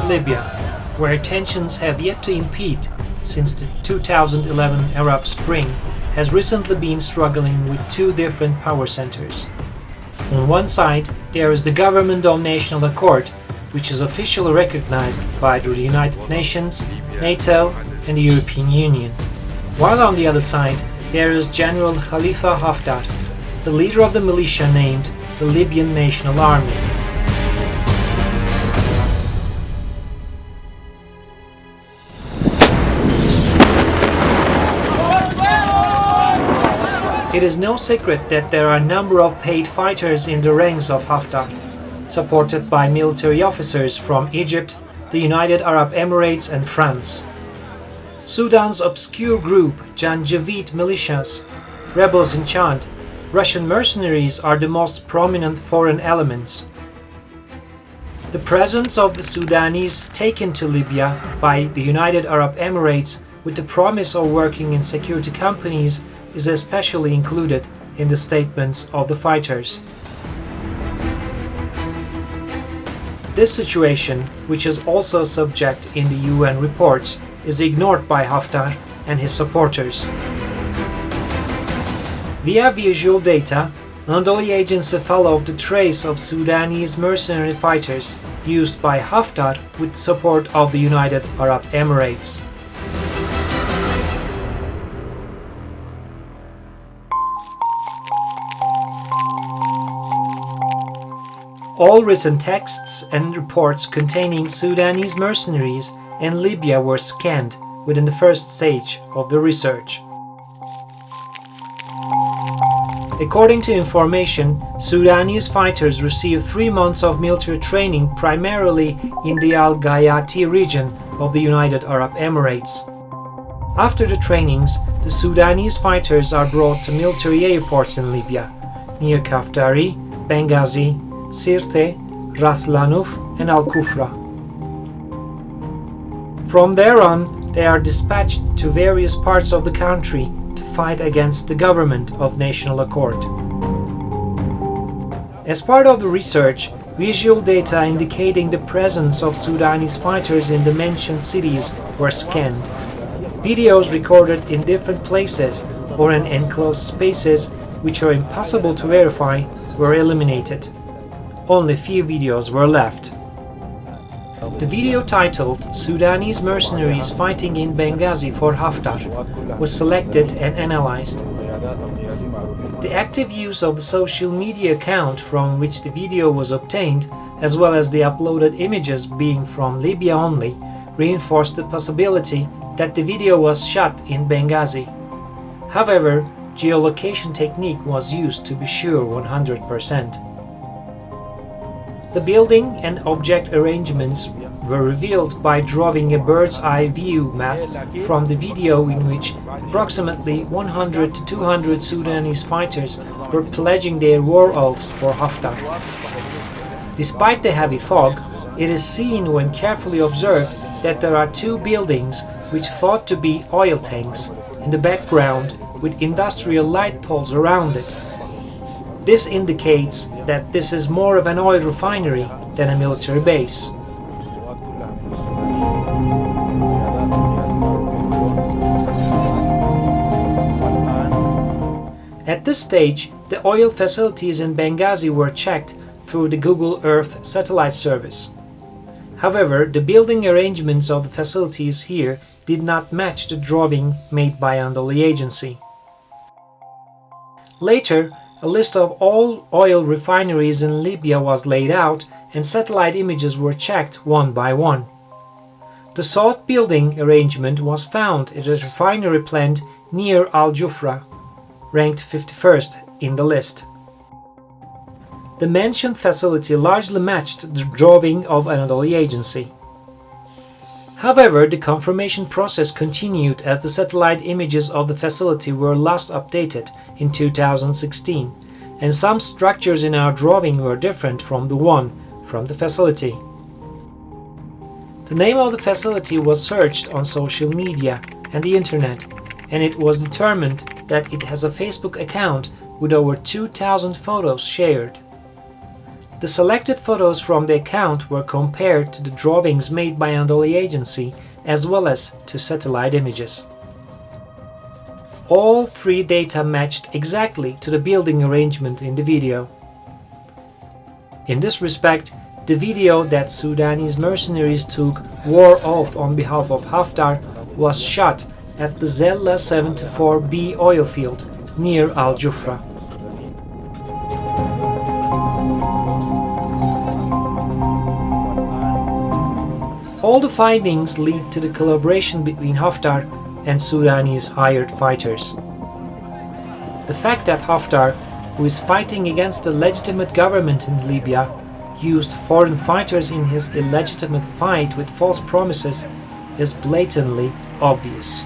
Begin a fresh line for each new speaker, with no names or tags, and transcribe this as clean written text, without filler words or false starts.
Libya, where tensions have yet to impede since the 2011 Arab Spring has recently been struggling with two different power centers. On one side, there is the Government of National Accord, which is officially recognized by the United Nations, NATO and the European Union. While on the other side, there is General Khalifa Haftar, the leader of the militia named the Libyan National Army. It is no secret that there are a number of paid fighters in the ranks of Haftar, supported by military officers from Egypt, the United Arab Emirates and France. Sudan's obscure group Janjaweed militias, rebels in Chad, Russian mercenaries are the most prominent foreign elements. The presence of the Sudanese taken to Libya by the United Arab Emirates with the promise of working in security companies is especially included in the statements of the fighters. This situation, which is also a subject in the UN reports, is ignored by Haftar and his supporters. Via visual data, Anadolu Agency followed the trace of Sudanese mercenary fighters used by Haftar with support of the United Arab Emirates. All written texts and reports containing Sudanese mercenaries in Libya were scanned within the first stage of the research. According to information, Sudanese fighters received 3 months of military training primarily in the Al-Gayati region of the United Arab Emirates. After the trainings, the Sudanese fighters are brought to military airports in Libya, near Kaftari, Benghazi, Sirte, Ras Lanuf and Al-Kufra. From there on, they are dispatched to various parts of the country to fight against the Government of National Accord. As part of the research, visual data indicating the presence of Sudanese fighters in the mentioned cities were scanned. Videos recorded in different places or in enclosed spaces which are impossible to verify were eliminated. Only few videos were left. The video titled Sudanese Mercenaries Fighting in Benghazi for Haftar was selected and analyzed. The active use of the social media account from which the video was obtained, as well as the uploaded images being from Libya only, reinforced the possibility that the video was shot in Benghazi. However, geolocation technique was used to be sure 100%. The building and object arrangements were revealed by drawing a bird's eye view map from the video in which approximately 100 to 200 Sudanese fighters were pledging their war oaths for Haftar. Despite the heavy fog, it is seen when carefully observed that there are 2 buildings which thought to be oil tanks in the background with industrial light poles around it. This indicates that this is more of an oil refinery than a military base. At this stage, the oil facilities in Benghazi were checked through the Google Earth satellite service. However, the building arrangements of the facilities here did not match the drawing made by Anadolu Agency. Later, a list of all oil refineries in Libya was laid out and satellite images were checked one by one. The sought building arrangement was found at a refinery plant near Al-Jufra, ranked 51st in the list. The mentioned facility largely matched the drawing of Anadolu Agency. However, the confirmation process continued as the satellite images of the facility were last updated in 2016, and some structures in our drawing were different from the one from the facility. The name of the facility was searched on social media and the internet, and it was determined that it has a Facebook account with over 2,000 photos shared. The selected photos from the account were compared to the drawings made by Anadolu Agency as well as to satellite images. All three data matched exactly to the building arrangement in the video. In this respect, the video that Sudanese mercenaries took wore off on behalf of Haftar was shot at the Zella 74B oil field near Al Jufra. All the findings lead to the collaboration between Haftar and Sudanese hired fighters. The fact that Haftar, who is fighting against the legitimate government in Libya, used foreign fighters in his illegitimate fight with false promises is blatantly obvious.